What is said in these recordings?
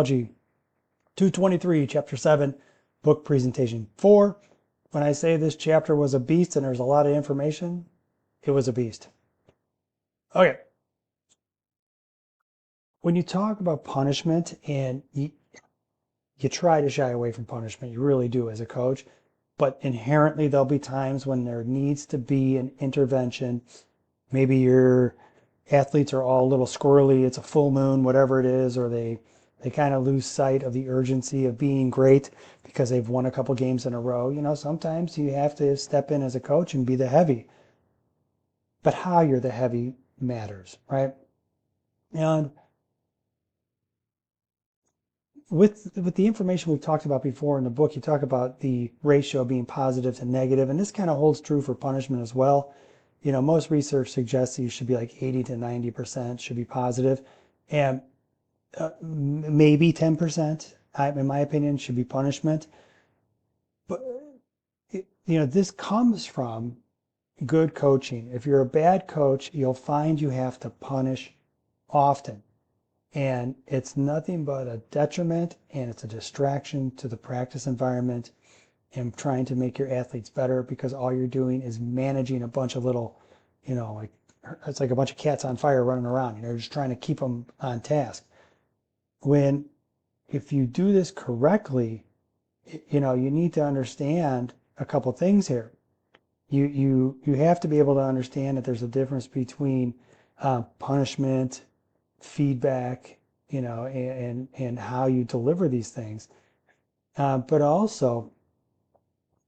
223, Chapter 7, Book Presentation 4. When I say this chapter was a beast and there's a lot of information, it was a beast. Okay. When you talk about punishment, and you try to shy away from punishment, you really do as a coach, but inherently there'll be times when there needs to be an intervention. Maybe your athletes are all a little squirrely, it's a full moon, whatever it is, or they kind of lose sight of the urgency of being great because they've won a couple games in a row. You know, sometimes you have to step in as a coach and be the heavy. But how you're the heavy matters, right? And with the information we've talked about before in the book, you talk about the ratio being positive to negative, and this kind of holds true for punishment as well. You know, most research suggests that you should be like 80 to 90% should be positive, and maybe 10%, in my opinion, should be punishment. But this comes from good coaching. If you're a bad coach, you'll find you have to punish often. And it's nothing but a detriment, and it's a distraction to the practice environment and trying to make your athletes better, because all you're doing is managing a bunch of little, like it's like a bunch of cats on fire running around. You're just trying to keep them on task. If you do this correctly, you need to understand a couple things here. You have to be able to understand that there's a difference between punishment, feedback, and how you deliver these things. But also,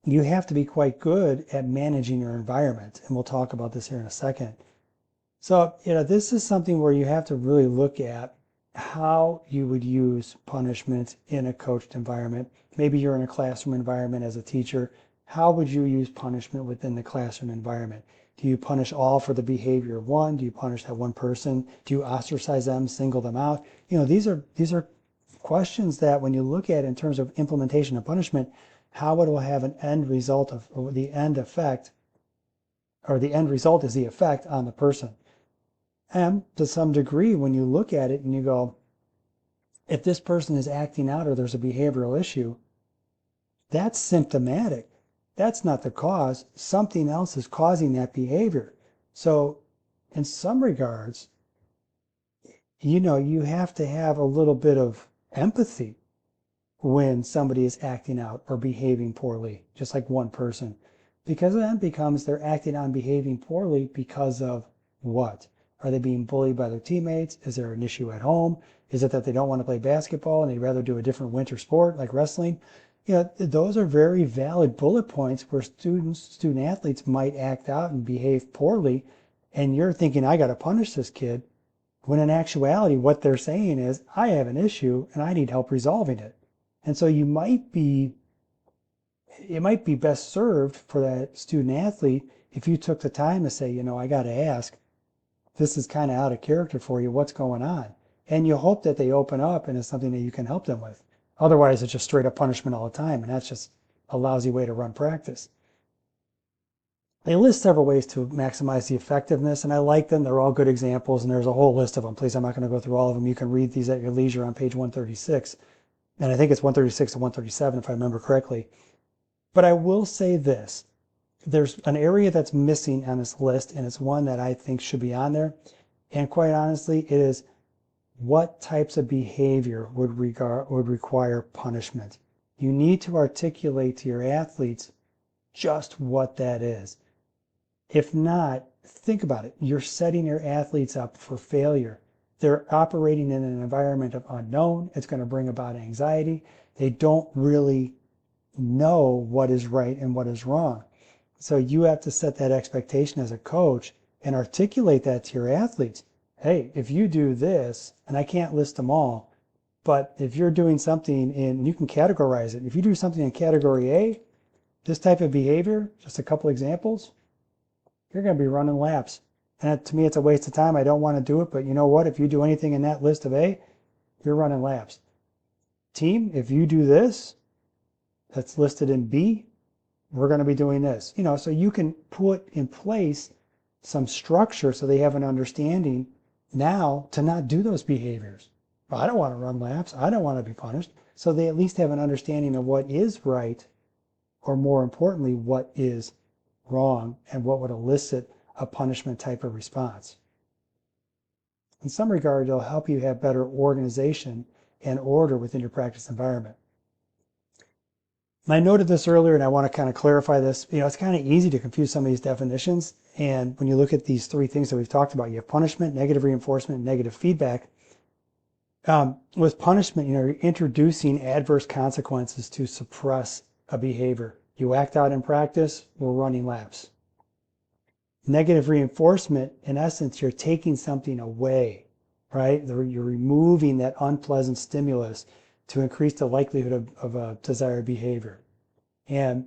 you have to be quite good at managing your environment. And we'll talk about this here in a second. So, this is something where you have to really look at how you would use punishment in a coached environment. Maybe you're in a classroom environment as a teacher. How would you use punishment within the classroom environment? Do you punish all for the behavior of one? Do you punish that one person? Do you ostracize them, single them out? These are questions that when you look at in terms of implementation of punishment, how it will have an end result of, or the end effect, or the end result is the effect on the person. And to some degree, when you look at it and you go, if this person is acting out or there's a behavioral issue, that's symptomatic. That's not the cause. Something else is causing that behavior. So in some regards, you have to have a little bit of empathy when somebody is acting out or behaving poorly, just like one person. Because then it becomes they're acting out and behaving poorly because of what? Are they being bullied by their teammates? Is there an issue at home? Is it that they don't want to play basketball and they'd rather do a different winter sport like wrestling? Those are very valid bullet points where student athletes might act out and behave poorly, and you're thinking, I got to punish this kid, when in actuality, what they're saying is, I have an issue and I need help resolving it. And so it might be best served for that student athlete if you took the time to say, I got to ask, this is kind of out of character for you, what's going on? And you hope that they open up and it's something that you can help them with. Otherwise, it's just straight up punishment all the time, and that's just a lousy way to run practice. They list several ways to maximize the effectiveness, and I like them. They're all good examples, and there's a whole list of them. Please, I'm not going to go through all of them. You can read these at your leisure on page 136. And I think it's 136 to 137, if I remember correctly. But I will say this. There's an area that's missing on this list, and it's one that I think should be on there. And quite honestly, it is what types of behavior would require punishment. You need to articulate to your athletes just what that is. If not, think about it. You're setting your athletes up for failure. They're operating in an environment of unknown. It's going to bring about anxiety. They don't really know what is right and what is wrong. So you have to set that expectation as a coach and articulate that to your athletes. Hey, if you do this, and I can't list them all, but if you're doing something and you can categorize it. If you do something in category A, this type of behavior, just a couple examples, you're going to be running laps. And to me, it's a waste of time. I don't want to do it, but you know what? If you do anything in that list of A, you're running laps. Team, if you do this, that's listed in B, we're going to be doing this. So you can put in place some structure so they have an understanding now to not do those behaviors. I don't want to run laps. I don't want to be punished. So they at least have an understanding of what is right, or more importantly, what is wrong and what would elicit a punishment type of response. In some regard, it'll help you have better organization and order within your practice environment. I noted this earlier, and I want to kind of clarify this. It's kind of easy to confuse some of these definitions. And when you look at these three things that we've talked about, you have punishment, negative reinforcement, and negative feedback. With punishment, you're introducing adverse consequences to suppress a behavior. You act out in practice, we're running laps. Negative reinforcement, in essence, you're taking something away, right? You're removing that unpleasant stimulus to increase the likelihood of a desired behavior. And,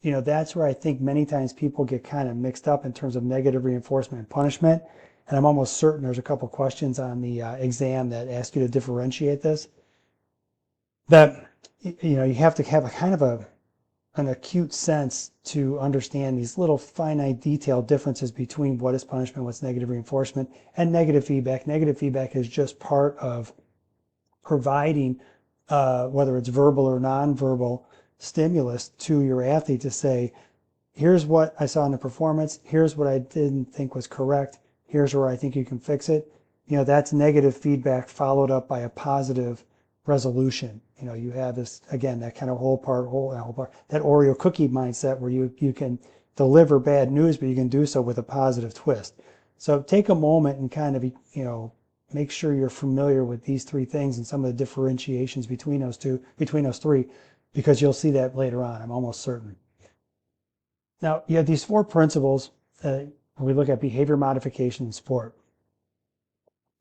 that's where I think many times people get kind of mixed up in terms of negative reinforcement and punishment. And I'm almost certain there's a couple questions on the exam that ask you to differentiate this. That, you have to have a kind of an acute sense to understand these little finite detailed differences between what is punishment, what's negative reinforcement, and negative feedback. Negative feedback is just part of providing, whether it's verbal or nonverbal stimulus to your athlete to say, here's what I saw in the performance, here's what I didn't think was correct, here's where I think you can fix it. That's negative feedback followed up by a positive resolution. You have this, again, that kind of whole part, that Oreo cookie mindset where you can deliver bad news, but you can do so with a positive twist. So take a moment and kind of, make sure you're familiar with these three things and some of the differentiations between those three, because you'll see that later on, I'm almost certain. Now, you have these four principles when we look at behavior modification in sport.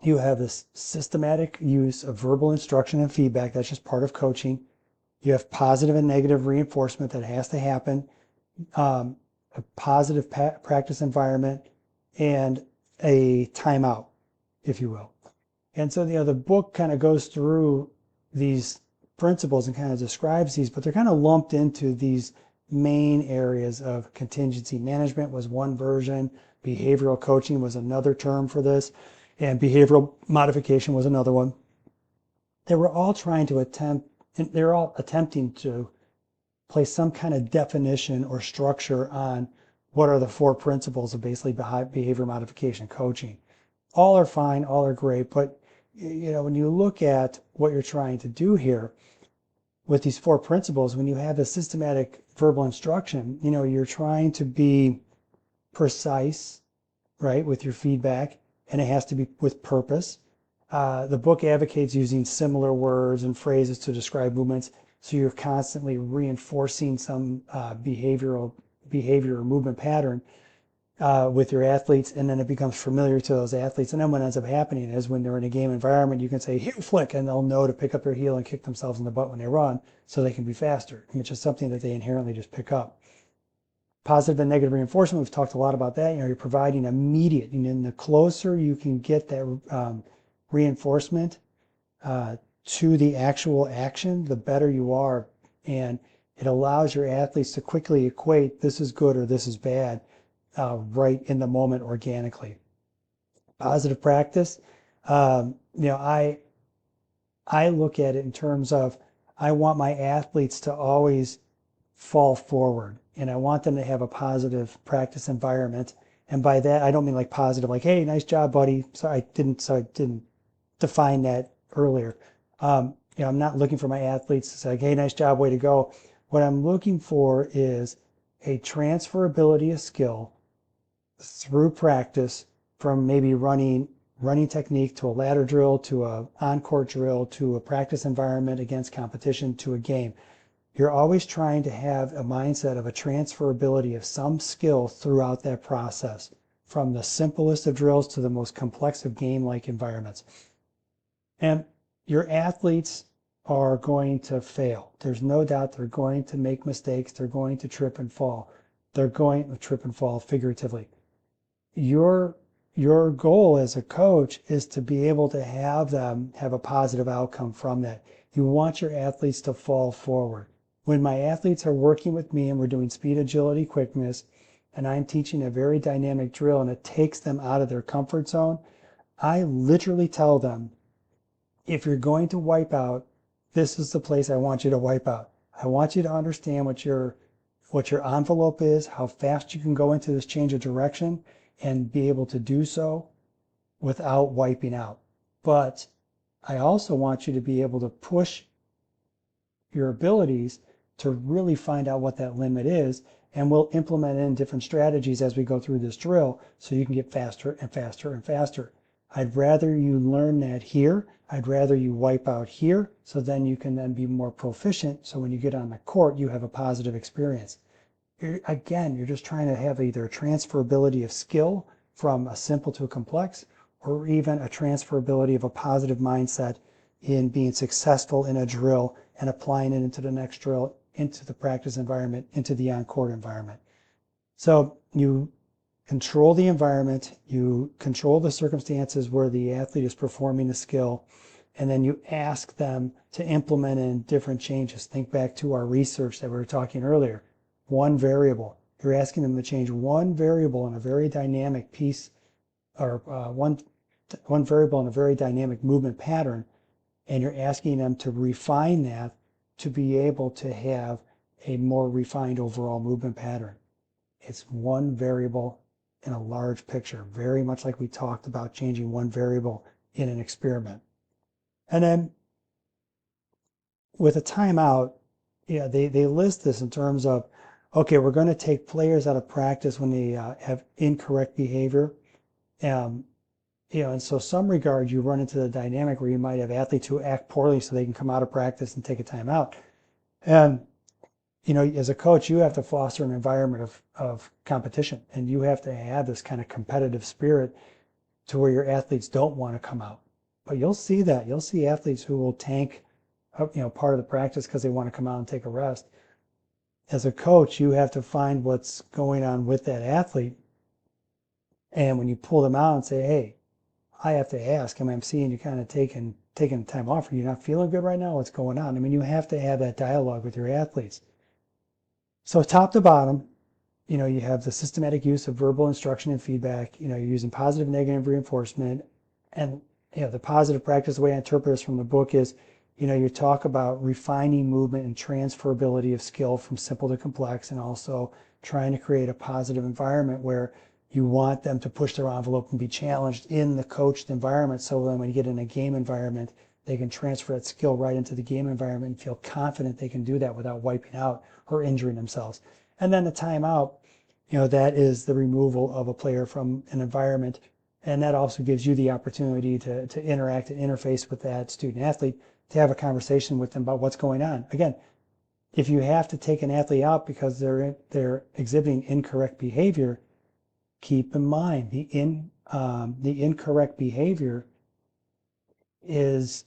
You have this systematic use of verbal instruction and feedback. That's just part of coaching. You have positive and negative reinforcement that has to happen, a positive practice environment, and a timeout, if you will. And so, the book kind of goes through these principles and kind of describes these, but they're kind of lumped into these main areas of contingency management was one version, behavioral coaching was another term for this, and behavioral modification was another one. They were all attempting to place some kind of definition or structure on what are the four principles of basically behavior modification coaching. All are fine, all are great, but when you look at what you're trying to do here with these four principles, when you have a systematic verbal instruction, you're trying to be precise, right, with your feedback, and it has to be with purpose. The book advocates using similar words and phrases to describe movements, so you're constantly reinforcing some behavior or movement pattern with your athletes, and then it becomes familiar to those athletes. And then what ends up happening is when they're in a game environment, you can say heel flick, and they'll know to pick up their heel and kick themselves in the butt when they run so they can be faster, which is something that they inherently just pick up. Positive and negative reinforcement, we've talked a lot about that. You're providing immediate, and the closer you can get that reinforcement to the actual action, the better you are. And it allows your athletes to quickly equate this is good or this is bad right in the moment organically. Positive practice, I look at it in terms of I want my athletes to always fall forward, and I want them to have a positive practice environment. And by that, I don't mean like positive, like, hey, nice job, buddy. So I didn't define that earlier. I'm not looking for my athletes to say, like, hey, nice job, way to go. What I'm looking for is a transferability of skill through practice from maybe running technique to a ladder drill to a on-court drill to a practice environment against competition to a game. You're always trying to have a mindset of a transferability of some skill throughout that process, from the simplest of drills to the most complex of game-like environments. And your athletes are going to fail. There's no doubt they're going to make mistakes. They're going to trip and fall. They're going to trip and fall figuratively. Your goal as a coach is to be able to have them have a positive outcome from that. You want your athletes to fall forward. When my athletes are working with me and we're doing speed, agility, quickness, and I'm teaching a very dynamic drill and it takes them out of their comfort zone, I literally tell them, if you're going to wipe out, this is the place I want you to wipe out. I want you to understand what your envelope is, how fast you can go into this change of direction, and be able to do so without wiping out. But I also want you to be able to push your abilities to really find out what that limit is, and we'll implement in different strategies as we go through this drill so you can get faster and faster and faster. I'd rather you learn that here. I'd rather you wipe out here, so then you can then be more proficient, so when you get on the court you have a positive experience. Again, you're just trying to have either a transferability of skill from a simple to a complex, or even a transferability of a positive mindset in being successful in a drill and applying it into the next drill, into the practice environment, into the on-court environment. So you control the environment, you control the circumstances where the athlete is performing the skill, and then you ask them to implement in different changes. Think back to our research that we were talking earlier. One variable. You're asking them to change one variable in a very dynamic piece, or one variable in a very dynamic movement pattern, and you're asking them to refine that to be able to have a more refined overall movement pattern. It's one variable in a large picture, very much like we talked about changing one variable in an experiment. And then with a timeout, yeah, they list this in terms of, okay, we're going to take players out of practice when they have incorrect behavior. And so some regard you run into the dynamic where you might have athletes who act poorly so they can come out of practice and take a timeout. And as a coach, you have to foster an environment of competition, and you have to have this kind of competitive spirit to where your athletes don't want to come out. But you'll see that. You'll see athletes who will tank part of the practice because they want to come out and take a rest. As a coach, you have to find what's going on with that athlete, and when you pull them out and say, hey, I have to ask, I'm seeing you kind of taking time off. Are you not feeling good right now? What's going on? You have to have that dialogue with your athletes. So top to bottom, you have the systematic use of verbal instruction and feedback. You're using positive, negative reinforcement. And, the positive practice, the way I interpret this from the book is, you talk about refining movement and transferability of skill from simple to complex, and also trying to create a positive environment where you want them to push their envelope and be challenged in the coached environment, so then when you get in a game environment, they can transfer that skill right into the game environment and feel confident they can do that without wiping out or injuring themselves. And then the timeout, that is the removal of a player from an environment, and that also gives you the opportunity to interact and interface with that student athlete, to have a conversation with them about what's going on. Again, if you have to take an athlete out because they're exhibiting incorrect behavior, keep in mind the incorrect behavior it's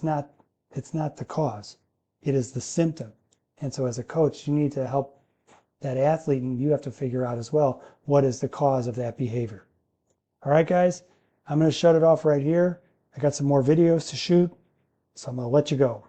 not the cause. It is the symptom. And so as a coach, you need to help that athlete, and you have to figure out as well what is the cause of that behavior. All right, guys, I'm going to shut it off right here. I got some more videos to shoot, so I'm going to let you go.